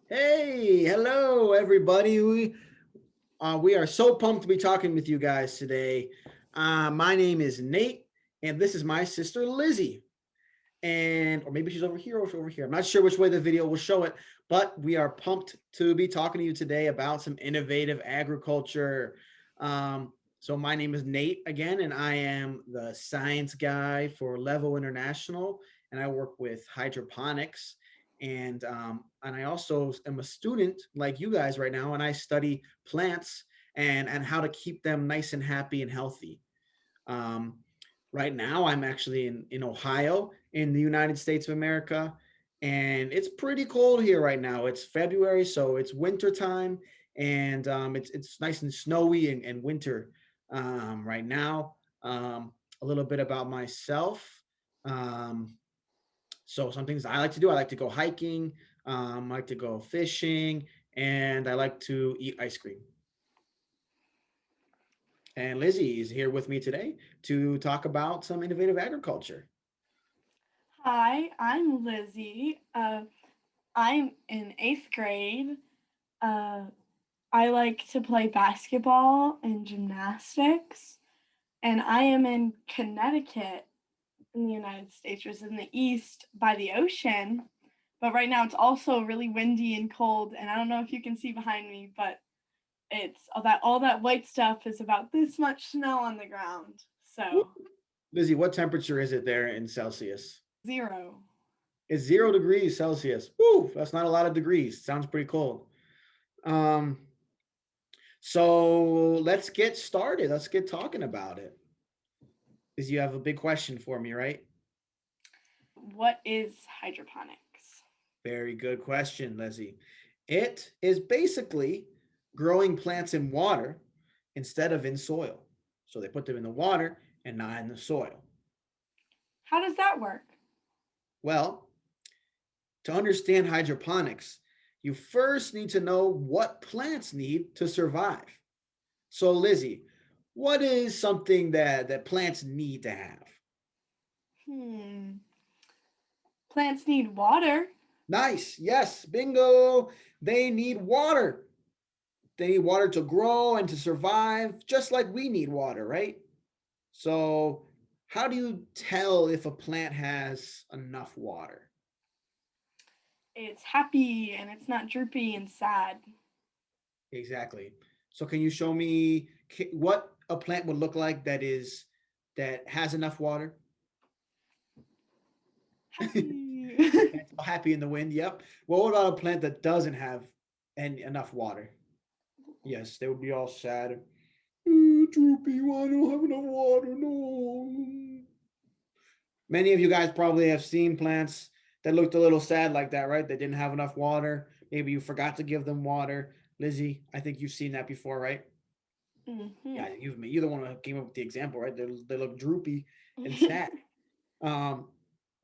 Hey, hello everybody. We are so pumped to be talking with you guys today. My name is Nate, and this is my sister Lizzie. And or maybe she's over here or she's over here. I'm not sure which way the video will show it, but we are pumped to be talking to you today about some innovative agriculture. So my name is Nate again, and I am the science guy for Levo International, and I work with hydroponics. And I also am a student like you guys right now, and I study plants and how to keep them nice and happy and healthy. Um, right now, I'm actually in Ohio, in the United States of America, and it's pretty cold here right now. It's February, so it's winter time, and it's nice and snowy and winter right now. A little bit about myself. Um, so some things I like to do. I like to go hiking. I like to go fishing, and I like to eat ice cream. And Lizzie is here with me today to talk about some innovative agriculture. Hi, I'm Lizzie. I'm in eighth grade. Uh, I like to play basketball and gymnastics, and I am in Connecticut in the United States, which is in the east by the ocean. But right now it's also really windy and cold, and I don't know if you can see behind me, but it's all that white stuff is about this much snow on the ground. Woo. So Lizzie, what temperature is it there in Celsius? 0. It's 0 degrees Celsius. Woo, that's not a lot of degrees. Sounds pretty cold. Um, so let's get started. Let's get talking about it. Because you have a big question for me, right? What is hydroponics? Very good question, Lizzie. It is basically growing plants in water instead of in soil. So they put them in the water and not in the soil. How does that work? Well, to understand hydroponics, you first need to know what plants need to survive. So, Lizzie, what is something that plants need to have? Hmm. Plants need water. Nice. Yes. Bingo. They need water. They need water to grow and to survive, just like we need water, right? So, how do you tell if a plant has enough water? It's happy and it's not droopy and sad. Exactly. So, can you show me what a plant would look like that has enough water? Happy. Plants all happy in the wind. Yep. Well, what about a plant that doesn't have enough water? Yes, they would be all sad. Droopy, I don't have enough water. No. Many of you guys probably have seen plants that looked a little sad like that, right? They didn't have enough water. Maybe you forgot to give them water. Lizzie, I think you've seen that before, right? Yeah, Hmm. you're the one who came up with the example, right? They look droopy and sad. Um,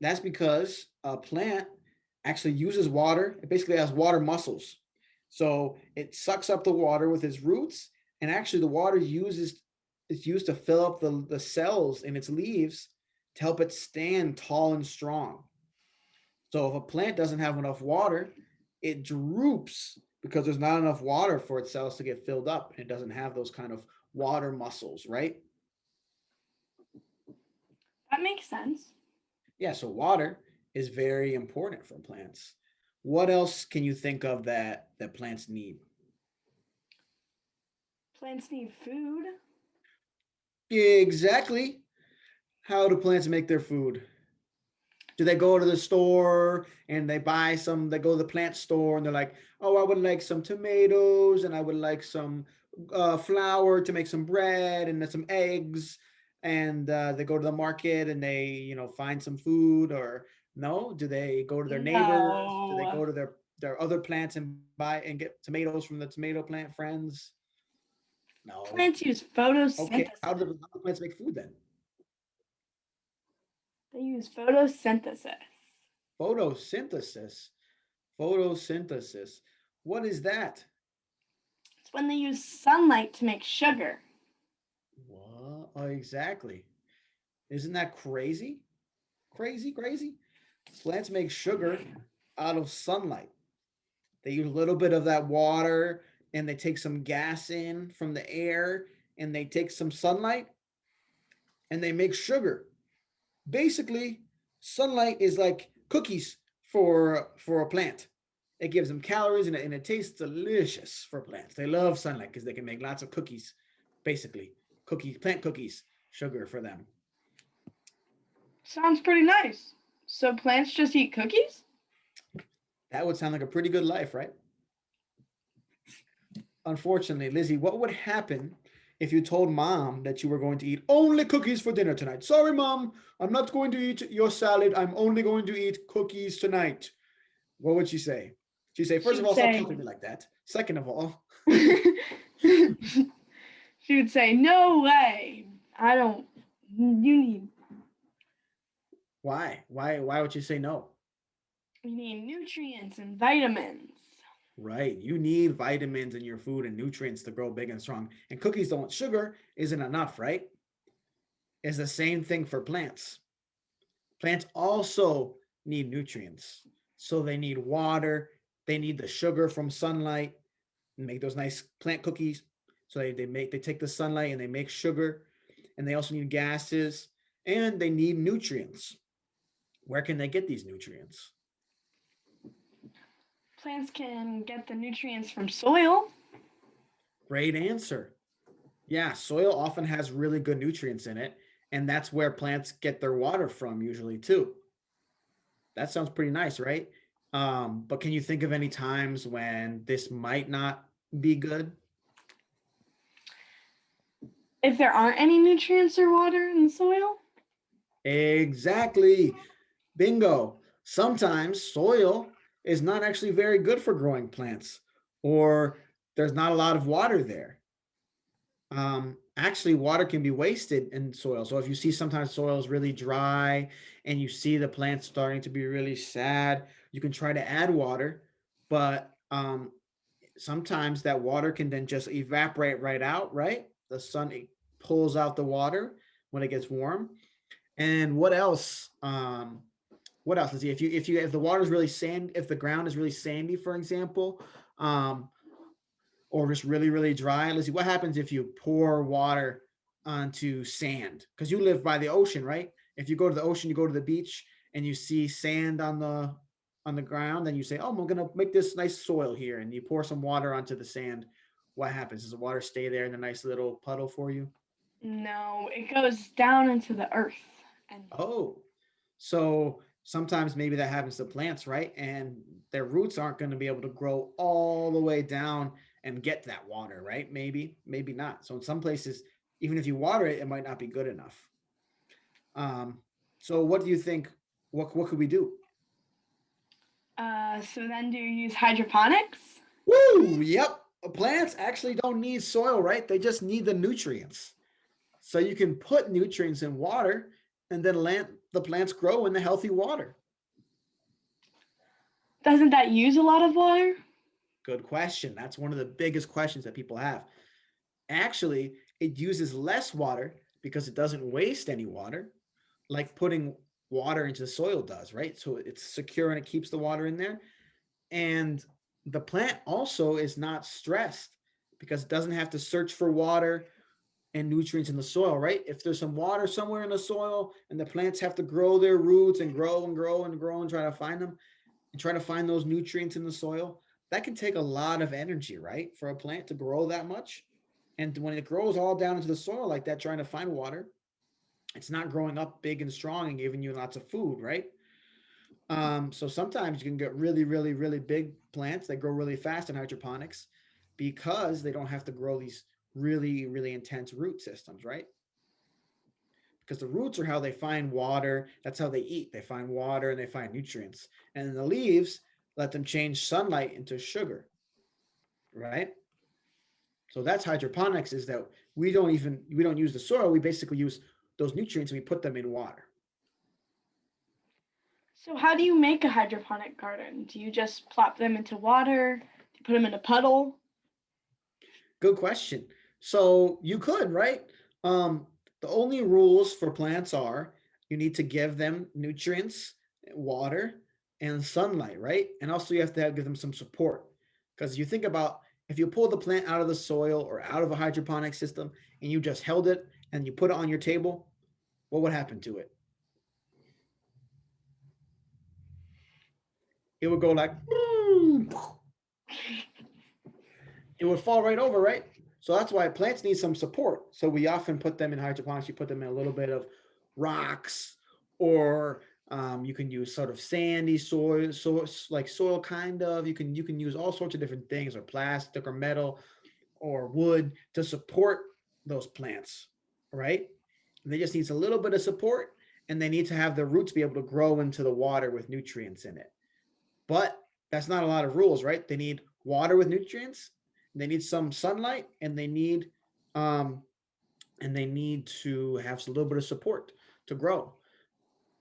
that's because a plant actually uses water. It basically has water muscles. So it sucks up the water with its roots, and actually the water uses is used to fill up the cells in its leaves to help it stand tall and strong. So if a plant doesn't have enough water, it droops because there's not enough water for its cells to get filled up, and it doesn't have those kind of water muscles, right? That makes sense. Yeah, so water is very important for plants. What else can you think of that plants need? Plants need food. Exactly. How do plants make their food? Do they go to the store and they buy some? They go to the plant store and they're like, "Oh, I would like some tomatoes and I would like some flour to make some bread and some eggs." And they go to the market and they, find some food. Or no? Do they go to their neighbors? Do they No. go to their other plants and buy and get tomatoes from the tomato plant friends? No. Plants use Okay. photosynthesis. How do plants make food then? They use photosynthesis. Photosynthesis. Photosynthesis. What is that? It's when they use sunlight to make sugar. What? Oh, exactly. Isn't that crazy? Crazy, crazy. Plants make sugar out of sunlight. They use a little bit of that water and they take some gas in from the air and they take some sunlight and they make sugar. Basically, sunlight is like cookies for a plant. It gives them calories and it tastes delicious for plants. They love sunlight because they can make lots of cookies. Basically, cookies, plant cookies, sugar for them. Sounds pretty nice. So plants just eat cookies? That would sound like a pretty good life, right? Unfortunately, Lizzie, what would happen if you told mom that you were going to eat only cookies for dinner tonight? Sorry, mom, I'm not going to eat your salad. I'm only going to eat cookies tonight. What would she say? She'd say, She first of would all, stop say, talking to me like that. Second of all, she would say, no way. I don't, why? Why would you say no? you need nutrients and vitamins. Right. You need vitamins in your food and nutrients to grow big and strong. And cookies don't, sugar isn't enough, right? It's the same thing for plants. Plants also need nutrients. So they need water, they need the sugar from sunlight and make those nice plant cookies. So they take the sunlight and they make sugar, and they also need gases and they need nutrients. Where can they get these nutrients? Plants can get the nutrients from soil. Great answer. Yeah, soil often has really good nutrients in it, and that's where plants get their water from usually too. That sounds pretty nice, right? But can you think of any times when this might not be good? If there aren't any nutrients or water in the soil, Exactly. Bingo. Sometimes soil is not actually very good for growing plants, or there's not a lot of water there. Actually, water can be wasted in soil. So if you see sometimes soil is really dry and you see the plants starting to be really sad, you can try to add water, but sometimes that water can then just evaporate right out, right? The sun pulls out the water when it gets warm. And what else? What else? Let's see. If the water is really sand, if the ground is really sandy, for example, um, or just really dry. Let's see what happens if you pour water onto sand, because you live by the ocean, right? If you go to the ocean, you go to the beach and you see sand on the ground, then you say, oh, I'm gonna make this nice soil here, and you pour some water onto the sand. What happens? Does the water stay there in a nice little puddle for you? no, it goes down into the earth. And Oh, so sometimes maybe that happens to plants, right? And their roots aren't going to be able to grow all the way down and get that water, right? Maybe not. So in some places, even if you water it, it might not be good enough. Um, so what do you think? What could we do? so then do you use hydroponics? Woo! Yep. Plants actually don't need soil, right? They just need the nutrients. So you can put nutrients in water and then let the plants grow in the healthy water. Doesn't that use a lot of water? Good question. That's one of the biggest questions that people have. Actually, it uses less water because it doesn't waste any water, like putting water into the soil does, right? So it's secure and it keeps the water in there. And the plant also is not stressed because it doesn't have to search for water and nutrients in the soil, right? If there's some water somewhere in the soil and the plants have to grow their roots and grow and grow and grow and try to find them, and try to find those nutrients in the soil, that can take a lot of energy, right? For a plant to grow that much. And when it grows all down into the soil like that, trying to find water, it's not growing up big and strong and giving you lots of food, right? So sometimes you can get really big plants that grow really fast in hydroponics because they don't have to grow these really intense root systems, right? Because the roots are how they find water. That's how they eat. They find water and they find nutrients. And then the leaves let them change sunlight into sugar, right? So that's hydroponics, is that we don't use the soil. We basically use those nutrients and we put them in water. So how do you make a hydroponic garden? Do you just plop them into water? Do you put them in a puddle? Good question. So you could, right? Um, the only rules for plants are you need to give them nutrients, water, and sunlight, right? And also you have to give them some support. Because you think about if you pull the plant out of the soil or out of a hydroponic system and you just held it and you put it on your table, what would happen to it? It would go like, it would fall right over, right? So that's why plants need some support. So we often put them in hydroponics. You put them in a little bit of rocks, or you can use sort of sandy soil, like soil kind of. You can use all sorts of different things, or plastic, or metal, or wood to support those plants, right? And they just needs a little bit of support, and they need to have their roots be able to grow into the water with nutrients in it. But that's not a lot of rules, right? They need water with nutrients, they need some sunlight, um, and they need to have a little bit of support to grow.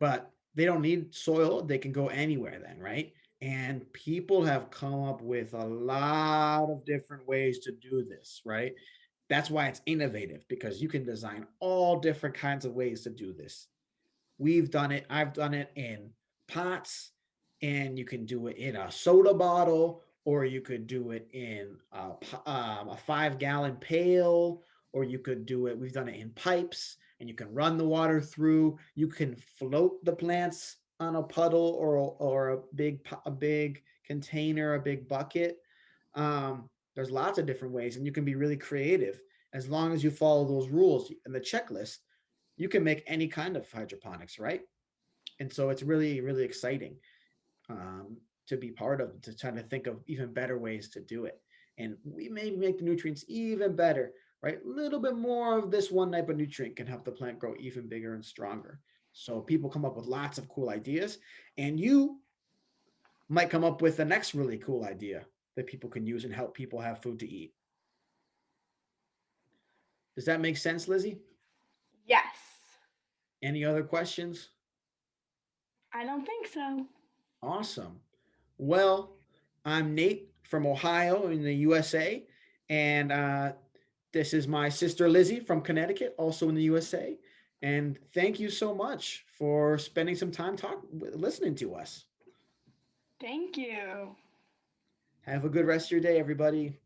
But they don't need soil; they can go anywhere then, right? And people have come up with a lot of different ways to do this, right? That's why it's innovative, because you can design all different kinds of ways to do this. We've done it. I've done it in pots, and you can do it in a soda bottle, or you could do it in a 5 gallon pail, or you could do it. We've done it in pipes, and you can run the water through. You can float the plants on a puddle, or a big container, a big bucket. There's lots of different ways, and you can be really creative as long as you follow those rules and the checklist. You can make any kind of hydroponics, right? And so it's really, really exciting, to be part of, to try to think of even better ways to do it. And we may make the nutrients even better, right? A little bit more of this one type of nutrient can help the plant grow even bigger and stronger. So people come up with lots of cool ideas, and you might come up with the next really cool idea that people can use and help people have food to eat. Does that make sense, Lizzie? Yes. Any other questions? I don't think so. Awesome. Well, I'm Nate from Ohio in the USA, and this is my sister Lizzie from Connecticut, also in the USA. And thank you so much for spending some time listening to us. Thank you. Have a good rest of your day, everybody.